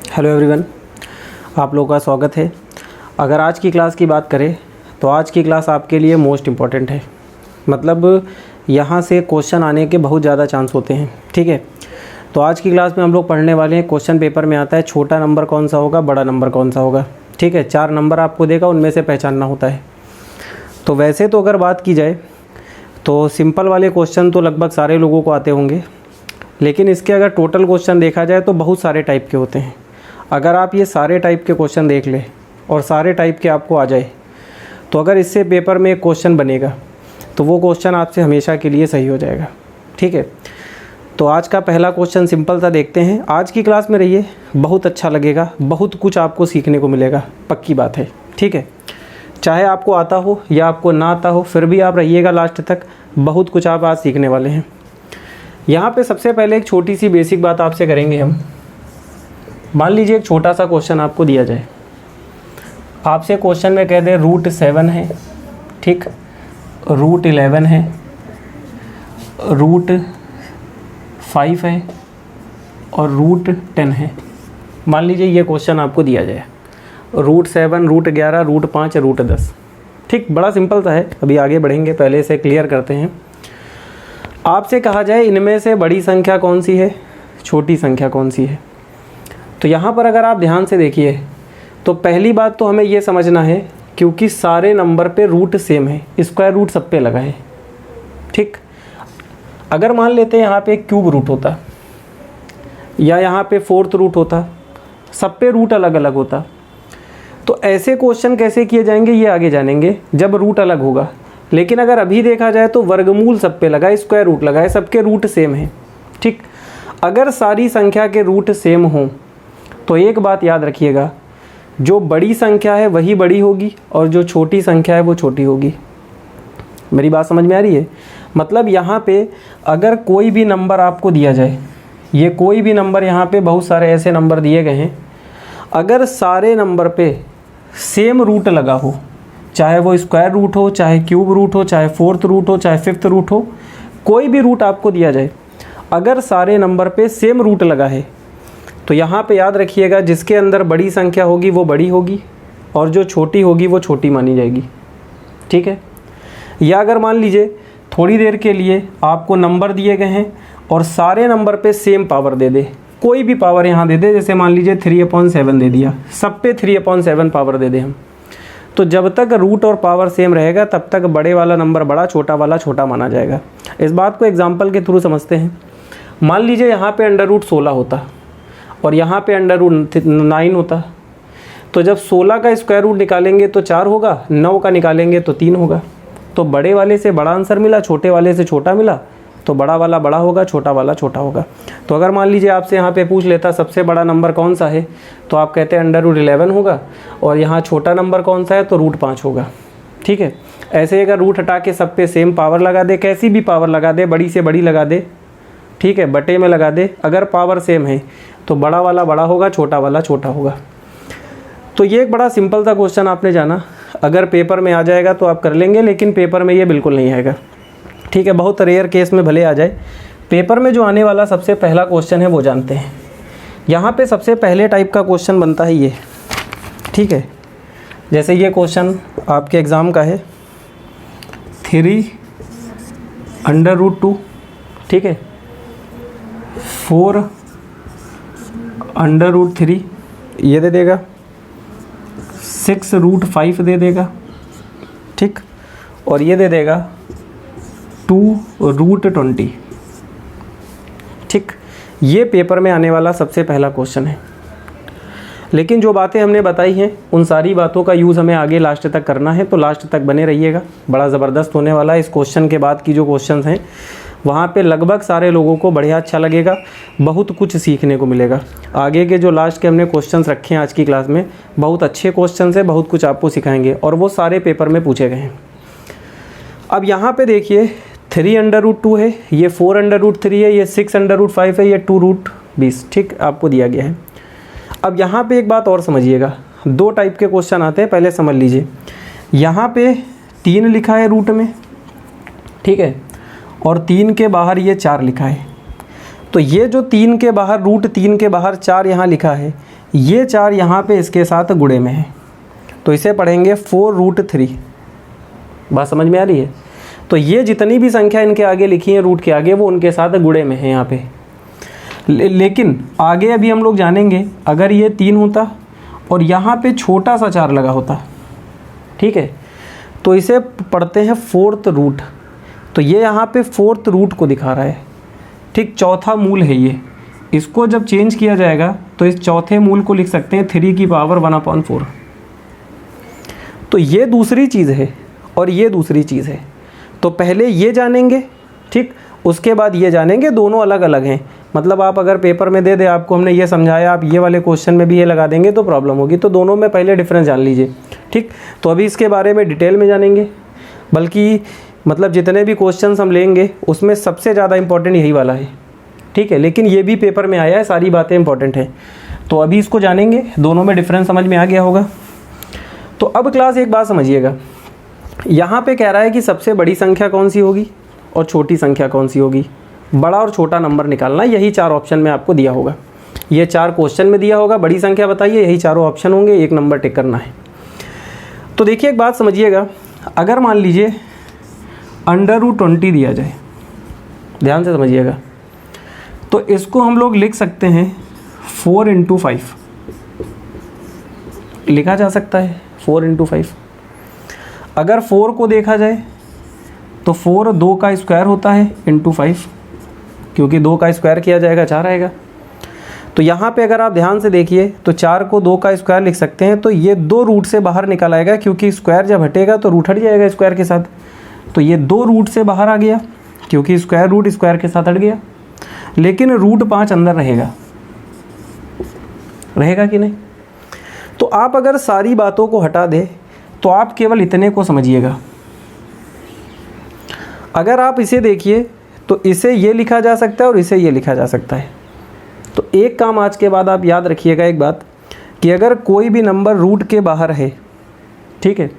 Hello everyone, आप लोगों का स्वागत है। अगर आज की क्लास की बात करें तो आज की क्लास आपके लिए मोस्ट इम्पॉर्टेंट है। मतलब यहाँ से क्वेश्चन आने के बहुत ज़्यादा चांस होते हैं। ठीक है, तो आज की क्लास में हम लोग पढ़ने वाले हैं। क्वेश्चन पेपर में आता है छोटा नंबर कौन सा होगा, बड़ा नंबर कौन सा होगा। ठीक है, 4 नंबर आपको देगा, उनमें से पहचानना होता है। तो वैसे तो अगर बात की जाए तो सिंपल वाले क्वेश्चन तो लगभग सारे लोगों को आते होंगे, लेकिन इसके अगर टोटल क्वेश्चन देखा जाए तो बहुत सारे टाइप के होते हैं। अगर आप ये सारे टाइप के क्वेश्चन देख लें और सारे टाइप के आपको आ जाए, तो अगर इससे पेपर में एक क्वेश्चन बनेगा तो वो क्वेश्चन आपसे हमेशा के लिए सही हो जाएगा। ठीक है, तो आज का पहला क्वेश्चन सिंपल सा देखते हैं। आज की क्लास में रहिए, बहुत अच्छा लगेगा, बहुत कुछ आपको सीखने को मिलेगा, पक्की बात है। ठीक है, चाहे आपको आता हो या आपको ना आता हो, फिर भी आप रहिएगा लास्ट तक, बहुत कुछ आप आज सीखने वाले हैं। यहाँ पे सबसे पहले एक छोटी सी बेसिक बात आपसे करेंगे हम। मान लीजिए एक छोटा सा क्वेश्चन आपको दिया जाए, आपसे क्वेश्चन में कह दें √7 है, ठीक, √11 है, √5 है और √10 है। मान लीजिए ये क्वेश्चन आपको दिया जाए, √7, √11, √5, √10। ठीक, बड़ा सिंपल सा है। अभी आगे बढ़ेंगे, पहले से क्लियर करते हैं। आपसे कहा जाए इनमें से बड़ी संख्या कौन सी है, छोटी संख्या कौन सी है। तो यहाँ पर अगर आप ध्यान से देखिए तो पहली बात तो हमें ये समझना है, क्योंकि सारे नंबर पे रूट सेम है, स्क्वायर रूट सब पे लगा है। ठीक, अगर मान लेते हैं यहाँ पे क्यूब रूट होता या यहाँ पे 4th रूट होता, सब पे रूट अलग अलग होता, तो ऐसे क्वेश्चन कैसे किए जाएंगे ये आगे जानेंगे जब रूट अलग होगा। लेकिन अगर अभी देखा जाए तो वर्गमूल सब पे लगा है, स्क्वायर रूट लगा है, सबके रूट सेम है। ठीक, अगर सारी संख्या के रूट सेम हों तो एक बात याद रखिएगा, जो बड़ी संख्या है वही बड़ी होगी और जो छोटी संख्या है वो छोटी होगी। मेरी बात समझ में आ रही है? मतलब यहाँ पे अगर कोई भी नंबर आपको दिया जाए, ये कोई भी नंबर, यहाँ पे बहुत सारे ऐसे नंबर दिए गए हैं, अगर सारे नंबर पे सेम रूट लगा हो, चाहे वो स्क्वायर रूट हो, चाहे क्यूब रूट हो, चाहे 4th रूट हो, चाहे 5th रूट हो, कोई भी रूट आपको दिया जाए, अगर सारे नंबर पे सेम रूट लगा है तो यहाँ पे याद रखिएगा जिसके अंदर बड़ी संख्या होगी वो बड़ी होगी और जो छोटी होगी वो छोटी मानी जाएगी। ठीक है, या अगर मान लीजिए थोड़ी देर के लिए आपको नंबर दिए गए हैं और सारे नंबर पे सेम पावर दे दे, कोई भी पावर यहाँ दे दे, जैसे मान लीजिए 3/7 दे दिया, सब पे 3/7 पावर दे दे हम, तो जब तक रूट और पावर सेम रहेगा तब तक बड़े वाला नंबर बड़ा, छोटा वाला छोटा माना जाएगा। इस बात को एग्जाम्पल के थ्रू समझते हैं। मान लीजिए यहाँ पे √16 होता और यहाँ पे √9 होता, तो जब 16 का स्क्वायर रूट निकालेंगे तो 4 होगा, 9 का निकालेंगे तो 3 होगा। तो बड़े वाले से बड़ा आंसर मिला, छोटे वाले से छोटा मिला, तो बड़ा वाला बड़ा होगा, छोटा वाला छोटा होगा। तो अगर मान लीजिए आपसे यहाँ पे पूछ लेता सबसे बड़ा नंबर कौन सा है, तो आप कहते हैं √11 होगा, और यहाँ छोटा नंबर कौन सा है तो √5 होगा। ठीक है, ऐसे अगर रूट हटा के सब पे सेम पावर लगा दे, कैसी भी पावर लगा दे, बड़ी से बड़ी लगा दे, ठीक है, बटे में लगा दे, अगर पावर सेम है तो बड़ा वाला बड़ा होगा, छोटा वाला छोटा होगा। तो ये एक बड़ा सिंपल सा क्वेश्चन आपने जाना। अगर पेपर में आ जाएगा तो आप कर लेंगे, लेकिन पेपर में ये बिल्कुल नहीं आएगा। ठीक है, बहुत रेयर केस में भले आ जाए। पेपर में जो आने वाला सबसे पहला क्वेश्चन है वो जानते हैं। यहाँ पे सबसे पहले टाइप का क्वेश्चन बनता है ये। ठीक है, जैसे ये क्वेश्चन आपके एग्ज़ाम का है, 3√2, ठीक है, 4√3 ये दे देगा, 6√5 दे देगा, ठीक, और ये दे देगा 2√20। ठीक, ये पेपर में आने वाला सबसे पहला क्वेश्चन है। लेकिन जो बातें हमने बताई हैं उन सारी बातों का यूज़ हमें आगे लास्ट तक करना है, तो लास्ट तक बने रहिएगा, बड़ा ज़बरदस्त होने वाला है। इस क्वेश्चन के बाद की जो क्वेश्चंस हैं वहाँ पे लगभग सारे लोगों को बढ़िया अच्छा लगेगा, बहुत कुछ सीखने को मिलेगा। आगे के जो लास्ट के हमने क्वेश्चंस रखे हैं आज की क्लास में, बहुत अच्छे क्वेश्चंस हैं, बहुत कुछ आपको सिखाएंगे और वो सारे पेपर में पूछे गए हैं। अब यहाँ पे देखिए 3√2 है, ये 4√3 है, ये 6√5 है, ये 2√20, ठीक, आपको दिया गया है। अब यहाँ पे एक बात और समझिएगा, 2 टाइप के क्वेश्चन आते हैं, पहले समझ लीजिए। यहाँ पे 3 लिखा है रूट में, ठीक है, और 3 के बाहर ये 4 लिखा है। तो ये जो 3 के बाहर, √3 के बाहर 4 यहाँ लिखा है, ये 4 यहाँ पे इसके साथ गुणे में है, तो इसे पढ़ेंगे 4√3। बात समझ में आ रही है? तो ये जितनी भी संख्या इनके आगे लिखी है रूट के आगे, वो उनके साथ गुणे में है यहाँ पे। लेकिन आगे अभी हम लोग जानेंगे, अगर ये 3 होता और यहाँ पे छोटा सा 4 लगा होता, ठीक है, तो इसे पढ़ते हैं 4th रूट। तो ये यहाँ पे 4th रूट को दिखा रहा है, ठीक, चौथा मूल है ये। इसको जब चेंज किया जाएगा तो इस चौथे मूल को लिख सकते हैं 3 की पावर 1/4। तो ये दूसरी चीज़ है और ये दूसरी चीज़ है। तो पहले ये जानेंगे, ठीक, उसके बाद ये जानेंगे, दोनों अलग अलग हैं। मतलब आप अगर पेपर में दे दे, आपको हमने ये समझाया, आप ये वाले क्वेश्चन में भी ये लगा देंगे तो प्रॉब्लम होगी। तो दोनों में पहले डिफरेंस जान लीजिए, ठीक। तो अभी इसके बारे में डिटेल में जानेंगे, बल्कि मतलब जितने भी क्वेश्चंस हम लेंगे उसमें सबसे ज़्यादा इंपॉर्टेंट यही वाला है, ठीक है। लेकिन ये भी पेपर में आया है, सारी बातें इंपॉर्टेंट हैं। तो अभी इसको जानेंगे, दोनों में डिफरेंस समझ में आ गया होगा। तो अब क्लास एक बात समझिएगा, यहाँ पे कह रहा है कि सबसे बड़ी संख्या कौन सी होगी और छोटी संख्या कौन सी होगी। बड़ा और छोटा नंबर निकालना, यही 4 ऑप्शन में आपको दिया होगा। ये 4 क्वेश्चन में दिया होगा, बड़ी संख्या बताइए, यही चारों ऑप्शन होंगे, एक नंबर टिक करना है। तो देखिए एक बात समझिएगा, अगर मान लीजिए √20 दिया जाए, ध्यान से समझिएगा, तो इसको हम लोग लिख सकते हैं 4 × 5, लिखा जा सकता है 4 × 5। अगर 4 को देखा जाए तो 4 2 का स्क्वायर होता है × 5, क्योंकि 2 का स्क्वायर किया जाएगा 4 आएगा। तो यहाँ पे अगर आप ध्यान से देखिए तो 4 को 2 का स्क्वायर लिख सकते हैं, तो ये 2 रूट से बाहर निकल आएगा, क्योंकि स्क्वायर जब हटेगा तो रूट हट जाएगा स्क्वायर के साथ। तो ये 2 रूट से बाहर आ गया, क्योंकि स्क्वायर रूट स्क्वायर के साथ हट गया। लेकिन √5 अंदर रहेगा, रहेगा कि नहीं? तो आप अगर सारी बातों को हटा दें तो आप केवल इतने को समझिएगा। अगर आप इसे देखिए तो इसे ये लिखा जा सकता है और इसे ये लिखा जा सकता है। तो एक काम आज के बाद आप याद रखिएगा एक बात, कि अगर कोई भी नंबर रूट के बाहर है, ठीक है,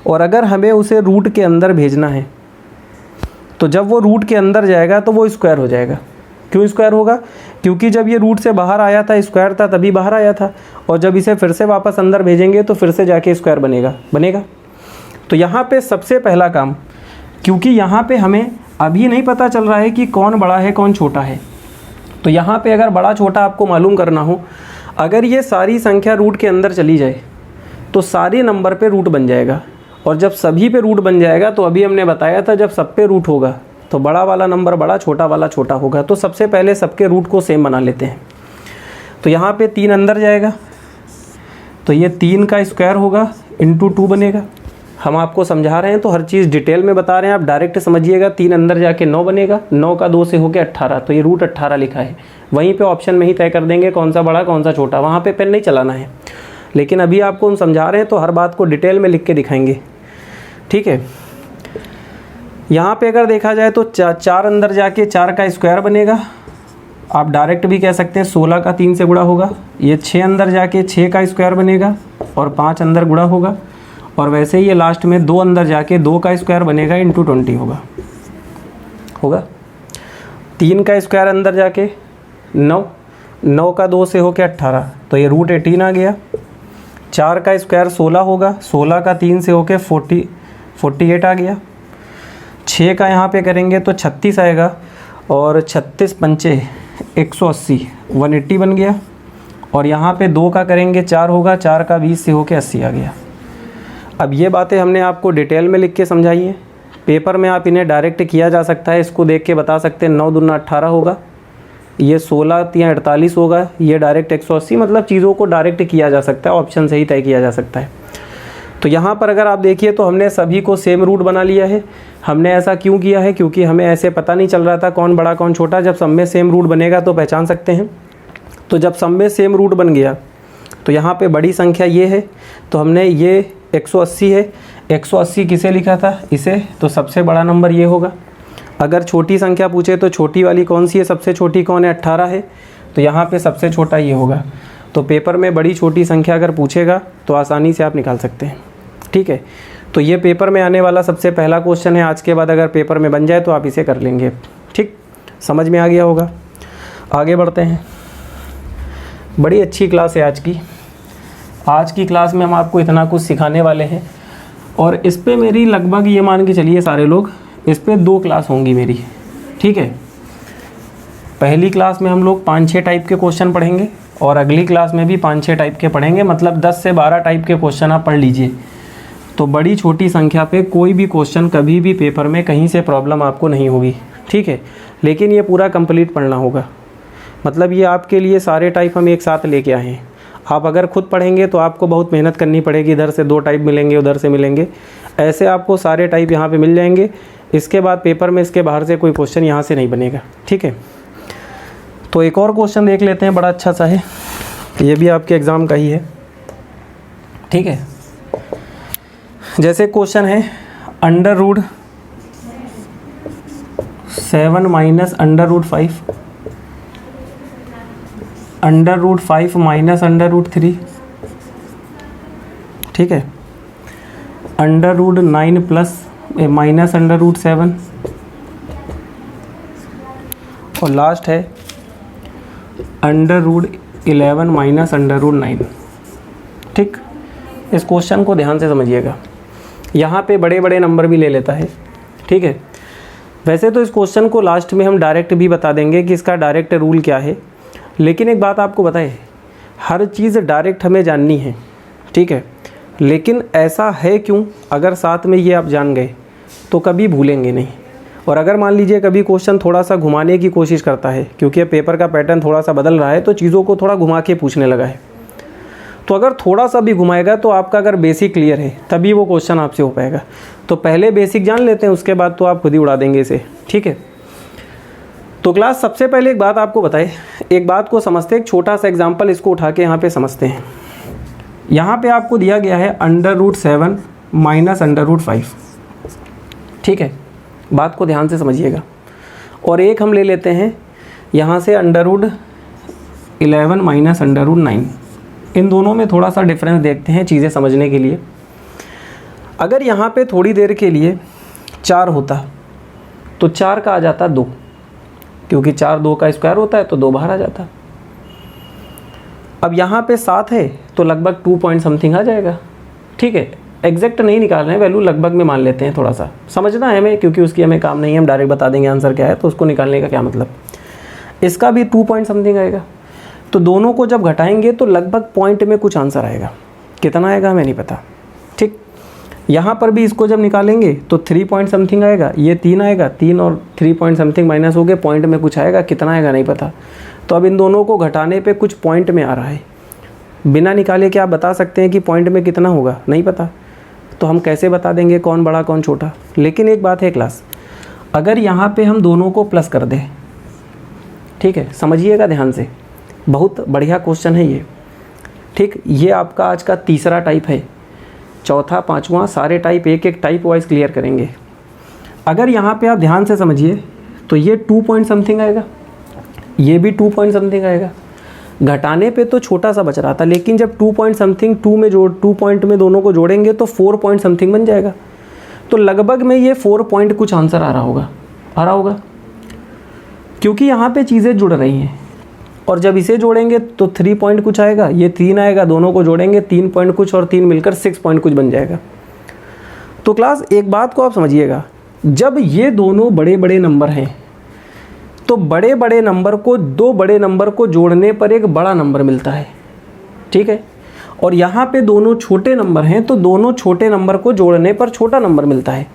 और अगर हमें उसे रूट के अंदर भेजना है, तो जब वो रूट के अंदर जाएगा तो वो स्क्वायर हो जाएगा। क्यों स्क्वायर होगा? क्योंकि जब ये रूट से बाहर आया था, स्क्वायर था, तभी बाहर आया था, और जब इसे फिर से वापस अंदर भेजेंगे तो फिर से जाके स्क्वायर बनेगा। तो यहाँ पे सबसे पहला काम, क्योंकि यहाँ पे हमें अभी नहीं पता चल रहा है कि कौन बड़ा है कौन छोटा है, तो यहाँ पे अगर बड़ा छोटा आपको मालूम करना हो, अगर ये सारी संख्या रूट के अंदर चली जाए तो सारे नंबर पे रूट बन जाएगा, और जब सभी पे रूट बन जाएगा, तो अभी हमने बताया था जब सब पे रूट होगा तो बड़ा वाला नंबर बड़ा, छोटा वाला छोटा होगा। तो सबसे पहले सबके रूट को सेम बना लेते हैं। तो यहाँ पे 3 अंदर जाएगा, तो ये 3 का स्क्वायर होगा × 2 बनेगा। हम आपको समझा रहे हैं तो हर चीज़ डिटेल में बता रहे हैं, आप डायरेक्ट समझिएगा। 3 अंदर जाके 9 बनेगा, 9 का 2 से होके 18, तो ये √18 लिखा है। वहीं पे ऑप्शन में ही तय कर देंगे कौन सा बड़ा कौन सा छोटा, वहाँ पे पेन नहीं चलाना है। लेकिन अभी आपको हम समझा रहे हैं तो हर बात को डिटेल में लिख के दिखाएंगे, ठीक है। यहाँ पे अगर देखा जाए तो 4 अंदर जाके 4 का स्क्वायर बनेगा। आप डायरेक्ट भी कह सकते हैं 16 का 3 से गुणा होगा। ये 6 अंदर जाके 6 का स्क्वायर बनेगा और 5 अंदर गुणा होगा। और वैसे ही ये लास्ट में 2 अंदर जाके 2 का स्क्वायर बनेगा × 20 होगा। 3 का स्क्वायर अंदर जाके 9, 9 का 2 से होके 18, तो ये √18 आ गया। 4 का स्क्वायर 16 होगा, 16 का 3 से होके 48 आ गया। 6 का यहाँ पे करेंगे तो 36 आएगा, और 36 पंचे 180, 180 बन गया। और यहाँ पे 2 का करेंगे 4 होगा, 4 का 20 से होके 80 आ गया। अब ये बातें हमने आपको डिटेल में लिख के समझाई हैं। पेपर में आप इन्हें डायरेक्ट किया जा सकता है, इसको देख के बता सकते हैं 9 दूना 18 होगा, ये 16 या 48 होगा, ये डायरेक्ट 180, मतलब चीज़ों को डायरेक्ट किया जा सकता है, ऑप्शन से ही तय किया जा सकता है। तो यहाँ पर अगर आप देखिए तो हमने सभी को सेम रूट बना लिया है। हमने ऐसा क्यों किया है? क्योंकि हमें ऐसे पता नहीं चल रहा था कौन बड़ा कौन छोटा। जब सब में सेम रूट बनेगा तो पहचान सकते हैं। तो जब सब में सेम रूट बन गया तो यहाँ पे बड़ी संख्या ये है, तो हमने ये 180 है, 180 किसे लिखा था? इसे। तो सबसे बड़ा नंबर ये होगा। अगर छोटी संख्या पूछे तो छोटी वाली कौन सी है? सबसे छोटी कौन है? 18 है, तो यहाँ पे सबसे छोटा ये होगा। तो पेपर में बड़ी छोटी संख्या अगर पूछेगा तो आसानी से आप निकाल सकते हैं, ठीक है। तो ये पेपर में आने वाला सबसे पहला क्वेश्चन है। आज के बाद अगर पेपर में बन जाए तो आप इसे कर लेंगे, ठीक। समझ में आ गया होगा। आगे बढ़ते हैं। बड़ी अच्छी क्लास है आज की। आज की क्लास में हम आपको इतना कुछ सिखाने वाले हैं और इस पे मेरी लगभग ये मान के चलिए सारे लोग, इस पे 2 क्लास होंगी मेरी, ठीक है। पहली क्लास में हम लोग 5-6 टाइप के क्वेश्चन पढ़ेंगे और अगली क्लास में भी 5-6 टाइप के पढ़ेंगे, मतलब 10 से 12 टाइप के क्वेश्चन आप पढ़ लीजिए। तो बड़ी छोटी संख्या पे कोई भी क्वेश्चन कभी भी पेपर में कहीं से प्रॉब्लम आपको नहीं होगी, ठीक है। लेकिन ये पूरा कंप्लीट पढ़ना होगा, मतलब ये आपके लिए सारे टाइप हम एक साथ लेके आए हैं। आप अगर खुद पढ़ेंगे तो आपको बहुत मेहनत करनी पड़ेगी, इधर से 2 टाइप मिलेंगे, उधर से मिलेंगे, ऐसे आपको सारे टाइप यहाँ पे मिल जाएंगे। इसके बाद पेपर में इसके बाहर से कोई क्वेश्चन यहाँ से नहीं बनेगा, ठीक है। तो एक और क्वेश्चन देख लेते हैं, बड़ा अच्छा सा है, ये भी आपके एग्ज़ाम का ही है, ठीक है। जैसे क्वेश्चन है √7 माइनस √5, √5 माइनस √3, ठीक है, √9 प्लस माइनस √7 और लास्ट है √11 माइनस √9, ठीक। इस क्वेश्चन को ध्यान से समझिएगा, यहाँ पे बड़े बड़े नंबर भी ले लेता है, ठीक है। वैसे तो इस क्वेश्चन को लास्ट में हम डायरेक्ट भी बता देंगे कि इसका डायरेक्ट रूल क्या है, लेकिन एक बात आपको बताए, हर चीज़ डायरेक्ट हमें जाननी है, ठीक है। लेकिन ऐसा है क्यों, अगर साथ में ये आप जान गए तो कभी भूलेंगे नहीं। और अगर मान लीजिए कभी क्वेश्चन थोड़ा सा घुमाने की कोशिश करता है, क्योंकि पेपर का पैटर्न थोड़ा सा बदल रहा है तो चीज़ों को थोड़ा घुमा के पूछने लगा है, तो अगर थोड़ा सा भी घुमाएगा तो आपका अगर बेसिक क्लियर है तभी वो क्वेश्चन आपसे हो पाएगा। तो पहले बेसिक जान लेते हैं, उसके बाद तो आप खुद ही उड़ा देंगे इसे, ठीक है। तो क्लास सबसे पहले एक बात आपको बताए, एक बात को समझते हैं, एक छोटा सा एग्जाम्पल इसको उठा के यहाँ पे समझते हैं। यहाँ पे आपको दिया गया है √7 माइनस √5, ठीक है। बात को ध्यान से समझिएगा। और एक हम ले लेते हैं यहाँ से √11 माइनस √9, इन दोनों में थोड़ा सा डिफरेंस देखते हैं चीज़ें समझने के लिए। अगर यहाँ पे थोड़ी देर के लिए 4 होता तो 4 का आ जाता 2, क्योंकि 4 2 का स्क्वायर होता है तो 2 बाहर आ जाता। अब यहाँ पे 7 है तो लगभग 2 पॉइंट समथिंग आ जाएगा, ठीक है। एग्जैक्ट नहीं निकाल रहे हैं, वैल्यू लगभग में मान लेते हैं, थोड़ा सा समझना है हमें, क्योंकि उसकी हमें काम नहीं है, हम डायरेक्ट बता देंगे आंसर क्या है, तो उसको निकालने का क्या मतलब। इसका भी 2 पॉइंट समथिंग आएगा, तो दोनों को जब घटाएंगे तो लगभग पॉइंट में कुछ आंसर आएगा, कितना आएगा हमें नहीं पता, ठीक। यहाँ पर भी इसको जब निकालेंगे तो 3 पॉइंट समथिंग आएगा, ये 3 आएगा, 3 और 3 पॉइंट समथिंग माइनस हो गए, पॉइंट में कुछ आएगा, कितना आएगा नहीं पता। तो अब इन दोनों को घटाने पे कुछ पॉइंट में आ रहा है, बिना निकाले क्या आप बता सकते हैं कि पॉइंट में कितना होगा, नहीं पता। तो हम कैसे बता देंगे कौन बड़ा कौन छोटा। लेकिन एक बात है क्लास, अगर यहाँ पे हम दोनों को प्लस कर दें, ठीक है, समझिएगा ध्यान से, बहुत बढ़िया क्वेश्चन है ये, ठीक। ये आपका आज का तीसरा टाइप है, चौथा पांचवा सारे टाइप एक एक टाइप वाइज क्लियर करेंगे। अगर यहाँ पे आप ध्यान से समझिए तो ये 2 पॉइंट समथिंग आएगा, ये भी 2 पॉइंट समथिंग आएगा। घटाने पे तो छोटा सा बच रहा था, लेकिन जब 2 पॉइंट समथिंग 2 पॉइंट में दोनों को जोड़ेंगे तो 4 पॉइंट समथिंग बन जाएगा। तो लगभग में ये 4 पॉइंट कुछ आंसर आ रहा होगा, क्योंकि यहाँ पे चीज़ें जुड़ रही हैं। और जब इसे जोड़ेंगे तो 3 पॉइंट कुछ आएगा, ये 3 आएगा, दोनों को जोड़ेंगे 3 पॉइंट कुछ और 3 मिलकर 6 पॉइंट कुछ बन जाएगा। तो क्लास एक बात को आप समझिएगा, जब ये दोनों बड़े बड़े नंबर हैं तो बड़े बड़े नंबर को 2 बड़े नंबर को जोड़ने पर एक बड़ा नंबर मिलता है, ठीक है। और यहाँ पे दोनों छोटे नंबर हैं तो दोनों छोटे नंबर को जोड़ने पर छोटा नंबर मिलता है।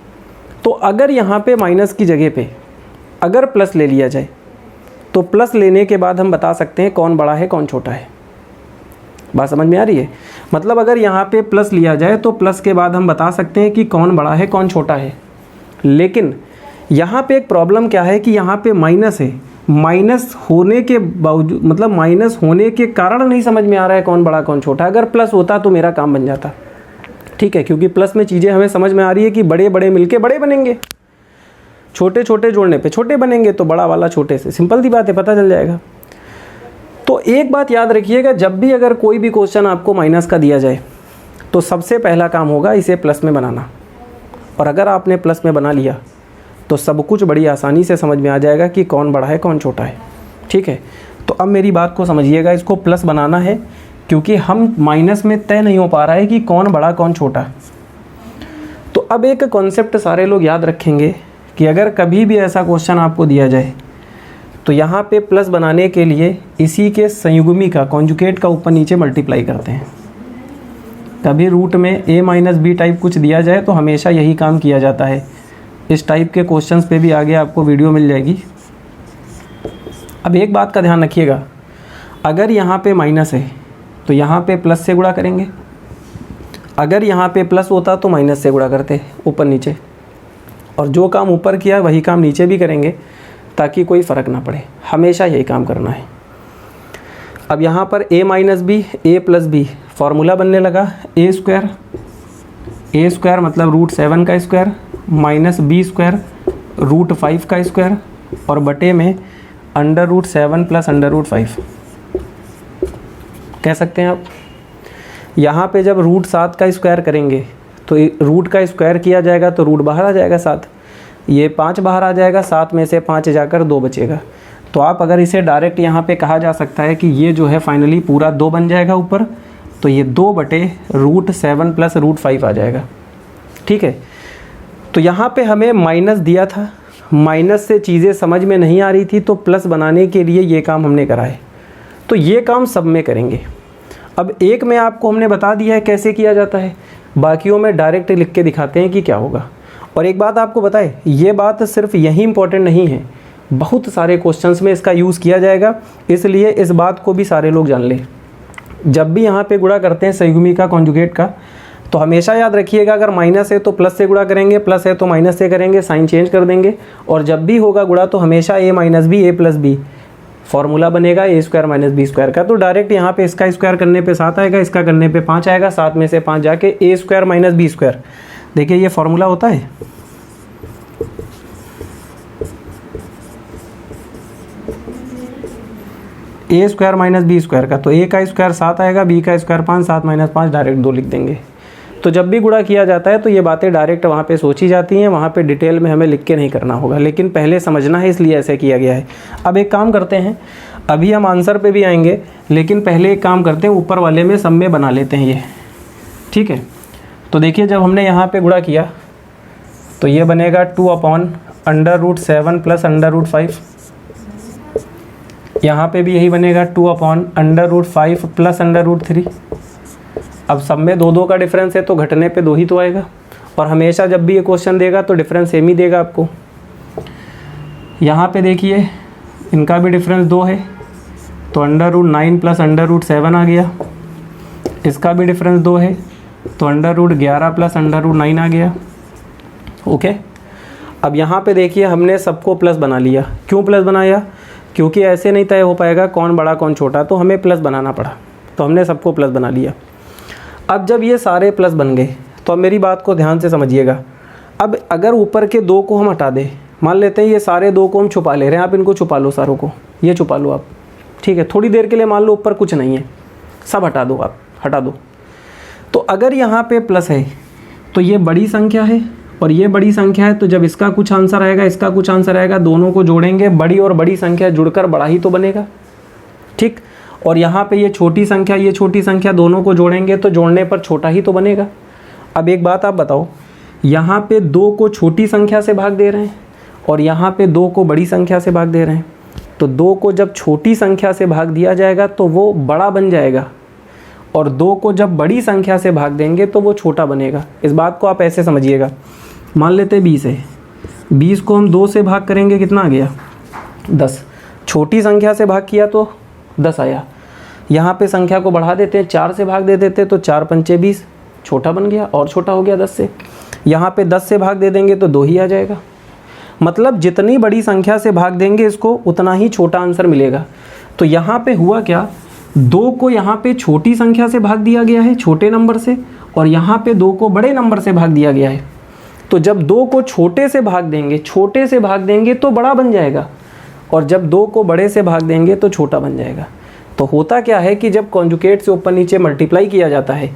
तो अगर यहाँ पे माइनस की जगह पे अगर प्लस ले लिया जाए तो प्लस लेने के बाद हम बता सकते हैं कौन बड़ा है कौन छोटा है। बात समझ में आ रही है? मतलब अगर यहाँ पे प्लस लिया जाए तो प्लस के बाद हम बता सकते हैं कि कौन बड़ा है कौन छोटा है। लेकिन यहाँ पे एक प्रॉब्लम क्या है कि यहाँ पे माइनस है, माइनस होने के बावजूद, मतलब माइनस होने के कारण नहीं समझ में आ रहा है कौन बड़ा कौन छोटा। अगर प्लस होता तो मेरा काम बन जाता, ठीक है, क्योंकि प्लस में चीज़ें हमें समझ में आ रही है कि बड़े बड़े मिलके बड़े बनेंगे, छोटे छोटे जोड़ने पे छोटे बनेंगे, तो बड़ा वाला छोटे से, सिंपल सी बात है, पता चल जाएगा। तो एक बात याद रखिएगा, जब भी अगर कोई भी क्वेश्चन आपको माइनस का दिया जाए तो सबसे पहला काम होगा इसे प्लस में बनाना। और अगर आपने प्लस में बना लिया तो सब कुछ बड़ी आसानी से समझ में आ जाएगा कि कौन बड़ा है कौन छोटा है, ठीक है। तो अब मेरी बात को समझिएगा, इसको प्लस बनाना है क्योंकि हम माइनस में तय नहीं हो पा रहा है कि कौन बड़ा कौन छोटा। तो अब एक कॉन्सेप्ट सारे लोग याद रखेंगे कि अगर कभी भी ऐसा क्वेश्चन आपको दिया जाए तो यहाँ पे प्लस बनाने के लिए इसी के संयुग्मी का, कॉन्जुगेट का ऊपर नीचे मल्टीप्लाई करते हैं। कभी रूट में a माइनस बी टाइप कुछ दिया जाए तो हमेशा यही काम किया जाता है। इस टाइप के क्वेश्चंस पे भी आगे आपको वीडियो मिल जाएगी। अब एक बात का ध्यान रखिएगा, अगर यहाँ पे माइनस है तो यहाँ पे प्लस से गुणा करेंगे, अगर यहाँ पे प्लस होता तो माइनस से गुणा करते ऊपर नीचे, और जो काम ऊपर किया वही काम नीचे भी करेंगे ताकि कोई फ़र्क ना पड़े। हमेशा यही काम करना है। अब यहाँ पर a minus B, A plus B, formula बनने लगा ए स्क्वायर मतलब रूट 7 का square minus B square root 5 का स्क्वायर और बटे में under root 7 plus under root 5 कह सकते हैं आप। यहाँ पे जब रूट 7 का स्क्वायर करेंगे तो रूट का स्क्वायर किया जाएगा तो रूट बाहर आ जाएगा 7, ये 5 बाहर आ जाएगा, 7 में से 5 जाकर 2 बचेगा। तो आप अगर इसे डायरेक्ट यहाँ पे कहा जा सकता है कि ये जो है फाइनली पूरा 2 बन जाएगा ऊपर, तो ये 2 बटे रूट 7 प्लस रूट 5 आ जाएगा। ठीक है, तो यहाँ पे हमें माइनस दिया था, माइनस से चीज़ें समझ में नहीं आ रही थी तो प्लस बनाने के लिए ये काम हमने करा है। तो ये काम सब में करेंगे। अब एक में आपको हमने बता दिया है कैसे किया जाता है, बाकियों में डायरेक्ट लिख के दिखाते हैं कि क्या होगा। और एक बात आपको बताए, ये बात सिर्फ यही इंपॉर्टेंट नहीं है, बहुत सारे क्वेश्चंस में इसका यूज़ किया जाएगा, इसलिए इस बात को भी सारे लोग जान लें। जब भी यहाँ पे गुणा करते हैं संयुग्मी का, कॉन्जुगेट का, तो हमेशा याद रखिएगा अगर माइनस है तो प्लस से गुणा करेंगे, प्लस है तो माइनस से करेंगे, साइन चेंज कर देंगे। और जब भी होगा गुणा तो हमेशा a minus B, A plus B, formula बनेगा A square minus B square का। तो डायरेक्ट यहाँ पे इसका स्क्वायर करने पे 7 आएगा, इसका करने पे 5 आएगा, 7 में से 5 जाके ए स्क्वायर माइनस बी स्क्वायर। देखिए ये फॉर्मूला होता है, ए स्क्वायर माइनस बी स्क्वायर का। तो ए का स्क्वायर 7 आएगा, बी का स्क्वायर 5, 7 माइनस 5 डायरेक्ट 2 लिख देंगे। तो जब भी गुणा किया जाता है तो ये बातें डायरेक्ट वहाँ पे सोची जाती हैं, वहाँ पे डिटेल में हमें लिख के नहीं करना होगा, लेकिन पहले समझना है इसलिए ऐसे किया गया है। अब एक काम करते हैं, अभी हम आंसर पे भी आएंगे, लेकिन पहले एक काम करते हैं, ऊपर वाले में सब में बना लेते हैं ये। ठीक है, तो देखिए जब हमने यहाँ पर गुणा किया तो ये बनेगा 2/√7 प्लस √5। यहाँ पे भी यही बनेगा 2/√5 प्लस √3। अब सब में 2 का डिफरेंस है तो घटने पे 2 ही तो आएगा, और हमेशा जब भी ये क्वेश्चन देगा तो डिफरेंस सेम ही देगा आपको। यहाँ पे देखिए इनका भी डिफरेंस 2 है तो √9 प्लस √7 आ गया, इसका भी डिफरेंस 2 है तो √11 प्लस √9 आ गया। ओके, अब यहाँ पे देखिए हमने सबको प्लस बना लिया। क्यों प्लस बनाया? क्योंकि ऐसे नहीं तय हो पाएगा कौन बड़ा कौन छोटा, तो हमें प्लस बनाना पड़ा, तो हमने सबको प्लस बना लिया। अब जब ये सारे प्लस बन गए तो अब मेरी बात को ध्यान से समझिएगा। अब अगर ऊपर के 2 को हम हटा दें, मान लेते हैं ये सारे 2 को हम छुपा ले रहे हैं, आप इनको छुपा लो, सारों को ये छुपा लो आप। ठीक है, थोड़ी देर के लिए मान लो ऊपर कुछ नहीं है, सब हटा दो, आप हटा दो। तो अगर यहाँ पे प्लस है तो ये बड़ी संख्या है और ये बड़ी संख्या है, तो जब इसका कुछ आंसर आएगा, इसका कुछ आंसर आएगा, दोनों को जोड़ेंगे, बड़ी और बड़ी संख्या जुड़कर बड़ा ही तो बनेगा। ठीक, और यहाँ पे ये छोटी संख्या, ये छोटी संख्या, दोनों को जोड़ेंगे तो जोड़ने पर छोटा ही तो बनेगा। अब एक बात आप बताओ, यहाँ पे 2 को छोटी संख्या से भाग दे रहे हैं और यहाँ पे 2 को बड़ी संख्या से भाग दे रहे हैं, तो 2 को जब छोटी संख्या से भाग दिया जाएगा तो वो बड़ा बन जाएगा, और 2 को जब बड़ी संख्या से भाग देंगे तो वो छोटा बनेगा। इस बात को आप ऐसे समझिएगा, मान लेते 20 है, 20 को हम 2 से भाग करेंगे, कितना आ गया? 10। छोटी संख्या से भाग किया तो 10 आया। यहाँ पे संख्या को बढ़ा देते हैं, 4 से भाग दे देते तो 4 पंचे 20, छोटा बन गया और छोटा हो गया 10 से। यहाँ पे 10 से भाग दे देंगे तो 2 ही आ जाएगा। मतलब जितनी बड़ी संख्या से भाग देंगे इसको उतना ही छोटा आंसर मिलेगा। तो यहाँ पे हुआ क्या, 2 को यहाँ पे छोटी संख्या से भाग दिया गया है, छोटे नंबर से, और यहाँ पे 2 को बड़े नंबर से भाग दिया गया है। तो जब 2 को छोटे से भाग देंगे तो बड़ा बन जाएगा, और जब 2 को बड़े से भाग देंगे तो छोटा बन जाएगा। तो होता क्या है कि जब कॉन्जुगेट से ऊपर नीचे मल्टीप्लाई किया जाता है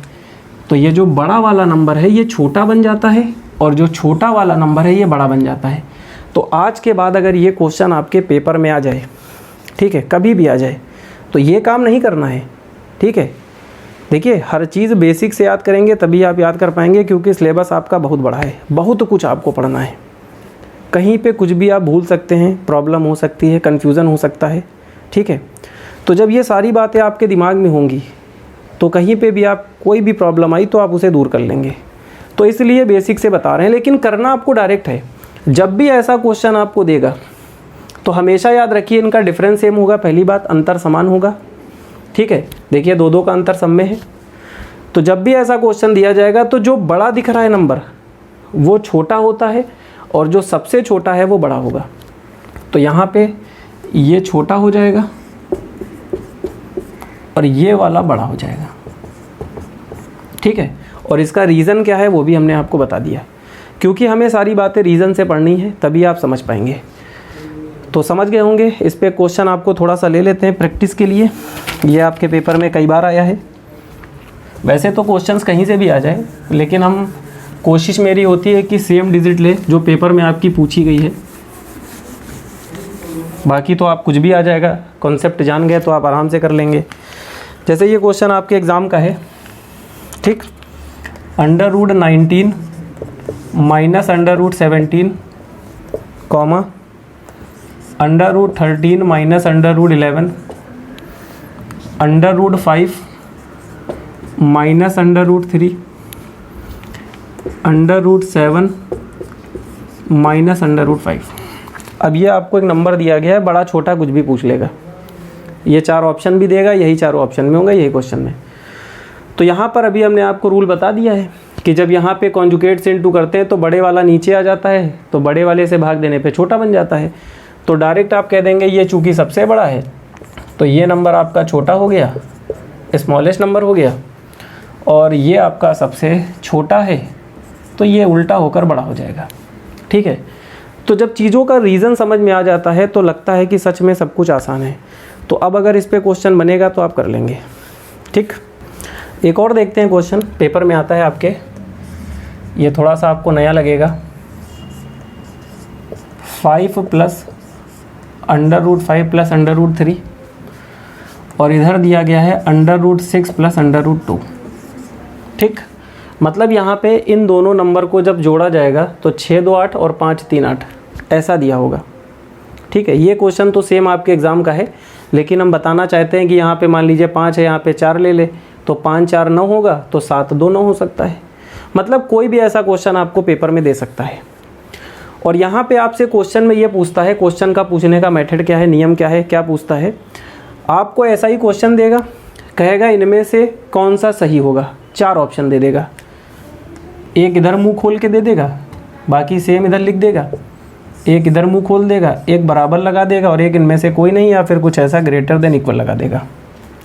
तो ये जो बड़ा वाला नंबर है ये छोटा बन जाता है, और जो छोटा वाला नंबर है ये बड़ा बन जाता है। तो आज के बाद अगर ये क्वेश्चन आपके पेपर में आ जाए, ठीक है, कभी भी आ जाए, तो ये काम नहीं करना है, ठीक है। देखिए हर चीज़ बेसिक से याद करेंगे तभी आप याद कर पाएंगे, क्योंकि सिलेबस आपका बहुत बड़ा है, बहुत कुछ आपको पढ़ना है। कहीं पे कुछ भी आप भूल सकते हैं, प्रॉब्लम हो सकती है, कन्फ्यूज़न हो सकता है, ठीक है। तो जब ये सारी बातें आपके दिमाग में होंगी तो कहीं पे भी आप कोई भी प्रॉब्लम आई तो आप उसे दूर कर लेंगे। तो इसलिए बेसिक से बता रहे हैं, लेकिन करना आपको डायरेक्ट है। जब भी ऐसा क्वेश्चन आपको देगा तो हमेशा याद रखिए इनका डिफरेंस सेम होगा, पहली बात अंतर समान होगा, ठीक है। देखिए 2 का अंतर सब में है। तो जब भी ऐसा क्वेश्चन दिया जाएगा तो जो बड़ा दिख रहा है नंबर वो छोटा होता है और जो सबसे छोटा है वो बड़ा होगा। तो यहाँ पे ये छोटा हो जाएगा और ये वाला बड़ा हो जाएगा, ठीक है। और इसका रीज़न क्या है वो भी हमने आपको बता दिया, क्योंकि हमें सारी बातें रीज़न से पढ़नी है तभी आप समझ पाएंगे। तो समझ गए होंगे। इस पे क्वेश्चन आपको थोड़ा सा ले लेते हैं प्रैक्टिस के लिए। ये आपके पेपर में कई बार आया है। वैसे तो क्वेश्चंस कहीं से भी आ जाए, लेकिन हम कोशिश मेरी होती है कि सेम डिजिट ले जो पेपर में आपकी पूछी गई है। बाकी तो आप कुछ भी आ जाएगा, कॉन्सेप्ट जान गए तो आप आराम से कर लेंगे। जैसे ये क्वेश्चन आपके एग्ज़ाम का है, ठीक। √19 minus √17 comma √13 minus √11 √5 minus √3 √7 minus √5। अब ये आपको एक नंबर दिया गया है, बड़ा छोटा कुछ भी पूछ लेगा। ये 4 ऑप्शन भी देगा, यही 4 ऑप्शन में होंगे यही क्वेश्चन में। तो यहाँ पर अभी हमने आपको रूल बता दिया है कि जब यहाँ पे कॉन्जुगेट से इनटू करते हैं तो बड़े वाला नीचे आ जाता है, तो बड़े वाले से भाग देने पे छोटा बन जाता है। तो डायरेक्ट आप कह देंगे ये चूँकि सबसे बड़ा है तो ये नंबर आपका छोटा हो गया, स्मॉलेस्ट नंबर हो गया, और ये आपका सबसे छोटा है तो ये उल्टा होकर बड़ा हो जाएगा, ठीक है। तो जब चीज़ों का रीज़न समझ में आ जाता है तो लगता है कि सच में सब कुछ आसान है। तो अब अगर इस पे क्वेश्चन बनेगा तो आप कर लेंगे, ठीक। एक और देखते हैं क्वेश्चन, पेपर में आता है आपके, ये थोड़ा सा आपको नया लगेगा। 5 प्लस √5 प्लस √3 और इधर दिया गया है √6 प्लस √2, ठीक। मतलब यहाँ पे इन दोनों नंबर को जब जोड़ा जाएगा तो 6 2 8 और 5 3 8 ऐसा दिया होगा, ठीक है। ये क्वेश्चन तो सेम आपके एग्ज़ाम का है, लेकिन हम बताना चाहते हैं कि यहाँ पे मान लीजिए 5 है, यहाँ पे 4 ले ले तो 5 4 9 होगा, तो 7 2 9 हो सकता है। मतलब कोई भी ऐसा क्वेश्चन आपको पेपर में दे सकता है। और यहाँ पे आपसे क्वेश्चन में ये पूछता है, क्वेश्चन का पूछने का मेथड क्या है, नियम क्या है, क्या पूछता है। आपको ऐसा ही क्वेश्चन देगा, कहेगा इनमें से कौन सा सही होगा, 4 ऑप्शन दे देगा। एक इधर मुंह खोल के दे देगा, बाकी सेम इधर लिख देगा, एक इधर मुंह खोल देगा, एक बराबर लगा देगा और एक इनमें से कोई नहीं, या फिर कुछ ऐसा ग्रेटर देन इक्वल लगा देगा,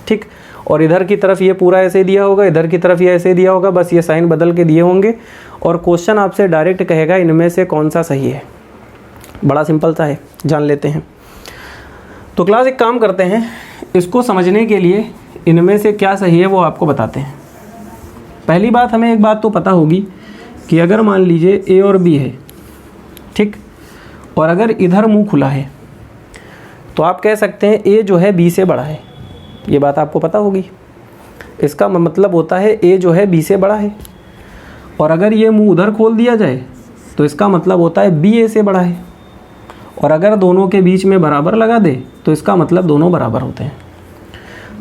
ठीक। और इधर की तरफ ये पूरा ऐसे दिया होगा, इधर की तरफ ये ऐसे दिया होगा, बस ये साइन बदल के दिए होंगे और क्वेश्चन आपसे डायरेक्ट कहेगा इनमें से कौन सा सही है। बड़ा सिंपल सा है, जान लेते हैं। तो क्लास एक काम करते हैं, इसको समझने के लिए इनमें से क्या सही है वो आपको बताते हैं। पहली बात, हमें एक बात तो पता होगी कि अगर मान लीजिए ए और बी है, ठीक, और अगर इधर मुंह खुला है तो आप कह सकते हैं ए जो है बी से बड़ा है। ये बात आपको पता होगी। इसका मतलब होता है ए जो है बी से बड़ा है। और अगर ये मुंह उधर खोल दिया जाए तो इसका मतलब होता है बी ए से बड़ा है। और अगर दोनों के बीच में बराबर लगा दे तो इसका मतलब दोनों बराबर होते हैं।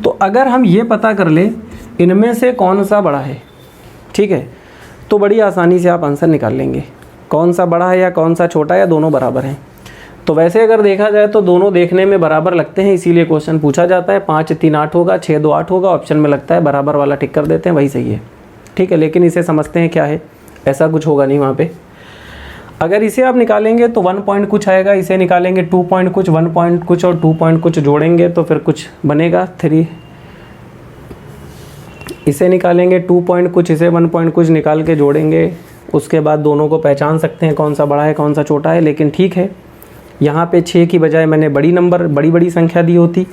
तो अगर हम ये पता कर ले इनमें से कौन सा बड़ा है, ठीक है, तो बड़ी आसानी से आप आंसर निकाल लेंगे, कौन सा बड़ा है या कौन सा छोटा है या दोनों बराबर हैं। तो वैसे अगर देखा जाए तो दोनों देखने में बराबर लगते हैं, इसीलिए क्वेश्चन पूछा जाता है। 5 3 8 होगा, 6 2 8 होगा, ऑप्शन में लगता है बराबर वाला टिक कर देते हैं, वही सही है, ठीक है। लेकिन इसे समझते हैं क्या है, ऐसा कुछ होगा नहीं वहाँ पे। अगर इसे आप निकालेंगे तो 1 पॉइंट कुछ आएगा, इसे निकालेंगे 2 पॉइंट कुछ, 1 पॉइंट कुछ और 2 पॉइंट कुछ जोड़ेंगे तो फिर कुछ बनेगा 3। इसे निकालेंगे 2 पॉइंट कुछ, इसे 1 पॉइंट कुछ निकाल के जोड़ेंगे, उसके बाद दोनों को पहचान सकते हैं कौन सा बड़ा है कौन सा छोटा है। लेकिन ठीक है, यहाँ पे 6 की बजाय मैंने बड़ी संख्या दी होती,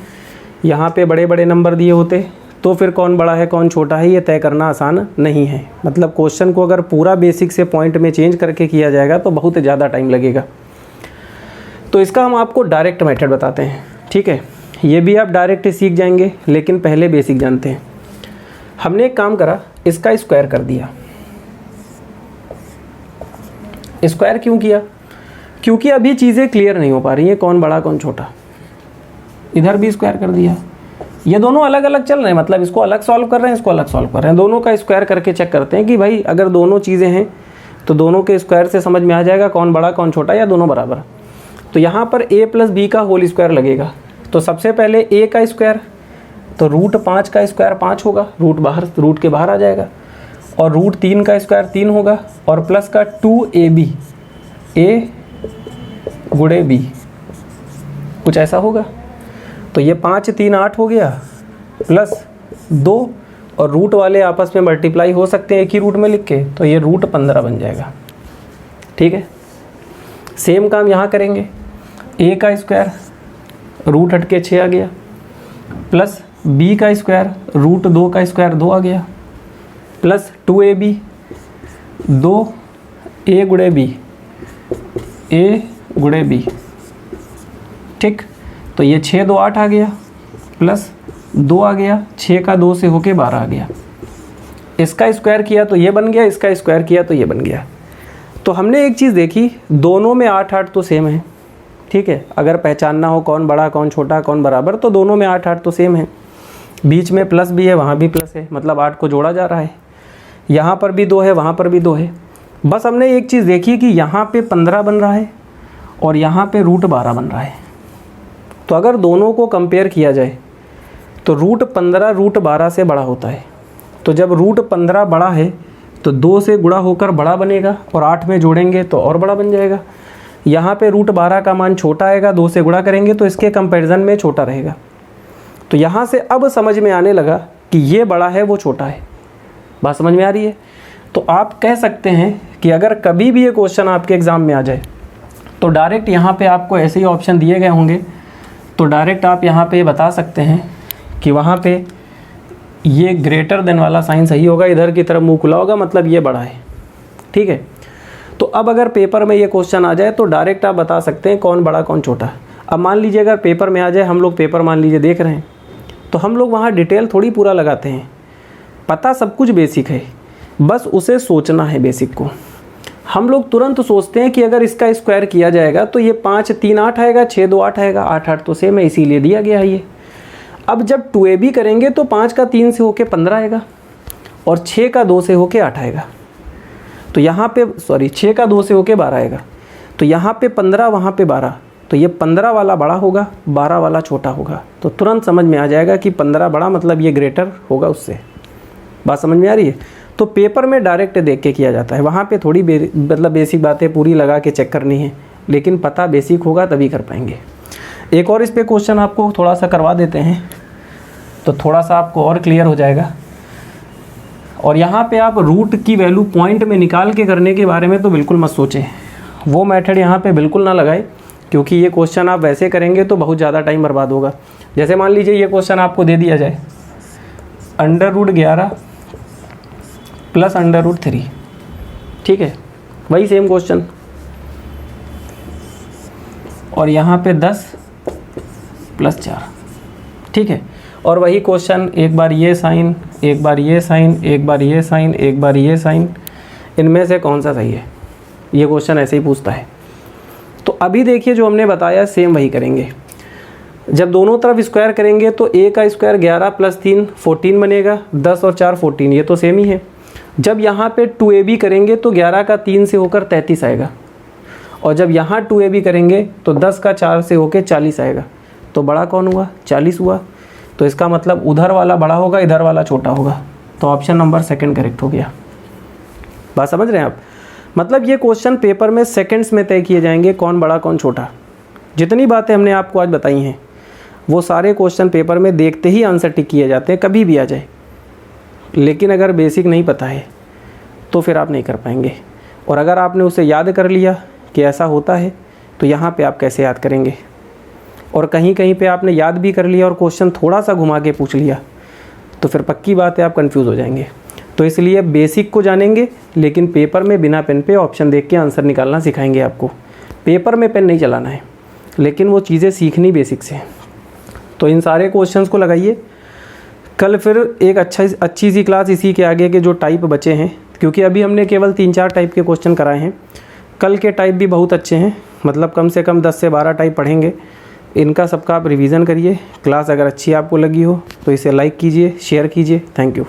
यहाँ पे बड़े बड़े नंबर दिए होते, तो फिर कौन बड़ा है कौन छोटा है ये तय करना आसान नहीं है। मतलब क्वेश्चन को अगर पूरा बेसिक से पॉइंट में चेंज करके किया जाएगा तो बहुत ज़्यादा टाइम लगेगा। तो इसका हम आपको डायरेक्ट मेथड बताते हैं, ठीक है। ये भी आप डायरेक्ट सीख जाएंगे, लेकिन पहले बेसिक जानते हैं। हमने एक काम करा, इसका स्क्वायर कर दिया। स्क्वायर क्यों किया? क्योंकि अभी चीज़ें क्लियर नहीं हो पा रही हैं, कौन बड़ा कौन छोटा। इधर भी स्क्वायर कर दिया। ये दोनों अलग अलग चल रहे हैं, मतलब इसको अलग सॉल्व कर रहे हैं, इसको अलग सॉल्व कर रहे हैं। दोनों का स्क्वायर करके चेक करते हैं कि भाई अगर दोनों चीज़ें हैं तो दोनों के स्क्वायर से समझ में आ जाएगा कौन बड़ा कौन छोटा या दोनों बराबर। तो यहाँ पर a + b का होल स्क्वायर लगेगा। तो सबसे पहले a का स्क्वायर, तो √5 का स्क्वायर 5 होगा, रूट के बाहर आ जाएगा। और √3 का स्क्वायर 3 होगा, और प्लस का 2ab, a गुणे b, कुछ ऐसा होगा। तो ये 5 3 8 हो गया, प्लस 2, और रूट वाले आपस में मल्टीप्लाई हो सकते हैं एक ही रूट में लिख के, तो ये √15 बन जाएगा। ठीक है, सेम काम यहाँ करेंगे। a का स्क्वायर रूट हट के 6 आ गया, प्लस b का स्क्वायर √2 का स्क्वायर 2 आ गया, प्लस 2ab, 2a गुणे b, a गुणे b। ठीक, तो ये 6 2 8 आ गया, प्लस 2 आ गया, 6 का 2 से होके 12 आ गया। इसका स्क्वायर किया तो ये बन गया, इसका स्क्वायर किया तो ये बन गया। तो हमने एक चीज़ देखी, दोनों में 8 8 तो सेम है। ठीक है, अगर पहचानना हो कौन बड़ा कौन छोटा कौन बराबर, तो दोनों में 8 8 तो सेम है। बीच में प्लस भी है, वहाँ भी प्लस है, मतलब 8 को जोड़ा जा रहा है। यहाँ पर भी 2 है, वहाँ पर भी 2 है। बस हमने एक चीज़ देखी कि यहाँ पे 15 बन रहा है और यहाँ पे √12 बन रहा है। तो अगर दोनों को कंपेयर किया जाए तो √15 √12 से बड़ा होता है। तो जब √15 बड़ा है तो 2 से गुणा होकर बड़ा बनेगा, और 8 में जोड़ेंगे तो और बड़ा बन जाएगा। यहाँ पे √12 का मान छोटा आएगा, 2 से गुणा करेंगे तो इसके कंपैरिजन में छोटा रहेगा। तो यहाँ से अब समझ में आने लगा कि ये बड़ा है वो छोटा है। बात समझ में आ रही है? तो आप कह सकते हैं कि अगर कभी भी ये क्वेश्चन आपके एग्ज़ाम में आ जाए तो डायरेक्ट यहाँ पे आपको ऐसे ही ऑप्शन दिए गए होंगे, तो डायरेक्ट आप यहाँ पे बता सकते हैं कि वहाँ पे ये ग्रेटर देन वाला साइन सही होगा, इधर की तरफ मुंह खुला होगा, मतलब ये बड़ा है। ठीक है, तो अब अगर पेपर में ये क्वेश्चन आ जाए तो डायरेक्ट आप बता सकते हैं कौन बड़ा कौन छोटा। अब मान लीजिए अगर पेपर में आ जाए, हम लोग पेपर मान लीजिए देख रहे हैं, तो हम लोग वहाँ डिटेल थोड़ी पूरा लगाते हैं। पता सब कुछ बेसिक है, बस उसे सोचना है बेसिक को। हम लोग तुरंत सोचते हैं कि अगर इसका स्क्वायर किया जाएगा तो ये 5 3 8 आएगा, 6 2 8 आएगा, 8 8 तो सेम है, इसीलिए दिया गया है ये। अब जब 2ab करेंगे तो 5 का 3 से होके 15 आएगा, और 6 का 2 से होके 8 आएगा। तो यहाँ पे 6 का 2 से होके 12 आएगा। तो यहाँ पे 15, वहाँ पे 12, तो ये 15 वाला बड़ा होगा, 12 वाला छोटा होगा। तो तुरंत समझ में आ जाएगा कि 15 बड़ा, मतलब ये ग्रेटर होगा उससे। बात समझ में आ रही है? तो पेपर में डायरेक्ट देख के किया जाता है, वहाँ पे थोड़ी मतलब बेसिक बातें पूरी लगा के चेक करनी है, लेकिन पता बेसिक होगा तभी कर पाएंगे। एक और इस पे क्वेश्चन आपको थोड़ा सा करवा देते हैं, तो थोड़ा सा आपको और क्लियर हो जाएगा। और यहाँ पे आप रूट की वैल्यू पॉइंट में निकाल के करने के बारे में तो बिल्कुल मत सोचें, वो मेथड यहाँ पे बिल्कुल ना लगाए, क्योंकि ये क्वेश्चन आप वैसे करेंगे तो बहुत ज़्यादा टाइम बर्बाद होगा। जैसे मान लीजिए ये क्वेश्चन आपको दे दिया जाए, √11 प्लस √3, ठीक है, वही सेम क्वेश्चन, और यहाँ पे 10 + 4, ठीक है, और वही क्वेश्चन, एक बार ये साइन, एक बार ये साइन, एक बार ये साइन, एक बार ये साइन, इनमें से कौन सा सही है, ये क्वेश्चन ऐसे ही पूछता है। तो अभी देखिए जो हमने बताया सेम वही करेंगे। जब दोनों तरफ स्क्वायर करेंगे तो a का स्क्वायर 11 + 3 14 बनेगा, 10 और 4 14, ये तो सेम ही है। जब यहाँ पे 2ab करेंगे तो 11 का 3 से होकर 33 आएगा, और जब यहाँ 2ab करेंगे तो 10 का 4 से होकर 40 आएगा। तो बड़ा कौन हुआ? 40 हुआ। तो इसका मतलब उधर वाला बड़ा होगा, इधर वाला छोटा होगा। तो ऑप्शन नंबर 2 करेक्ट हो गया। बात समझ रहे हैं आप? मतलब ये क्वेश्चन पेपर में सेकंड्स में तय किए जाएंगे कौन बड़ा कौन छोटा। जितनी बातें हमने आपको आज बताई हैं वो सारे क्वेश्चन पेपर में देखते ही आंसर टिक किए जाते हैं, कभी भी आ जाए। लेकिन अगर बेसिक नहीं पता है तो फिर आप नहीं कर पाएंगे, और अगर आपने उसे याद कर लिया कि ऐसा होता है तो यहाँ पे आप कैसे याद करेंगे। और कहीं कहीं पे आपने याद भी कर लिया और क्वेश्चन थोड़ा सा घुमा के पूछ लिया तो फिर पक्की बात है आप कंफ्यूज हो जाएंगे। तो इसलिए बेसिक को जानेंगे, लेकिन पेपर में बिना पेन पे ऑप्शन देख के आंसर निकालना सिखाएंगे आपको। पेपर में पेन नहीं चलाना है, लेकिन वो चीज़ें सीखनी बेसिक से। तो इन सारे क्वेश्चंस को लगाइए। कल फिर एक अच्छी सी क्लास इसी के आगे के जो टाइप बचे हैं, क्योंकि अभी हमने केवल 3-4 टाइप के क्वेश्चन कराए हैं। कल के टाइप भी बहुत अच्छे हैं, मतलब कम से कम 10 से 12 टाइप पढ़ेंगे। इनका सबका आप रिवीजन करिए। क्लास अगर अच्छी आपको लगी हो तो इसे लाइक कीजिए, शेयर कीजिए। Thank you.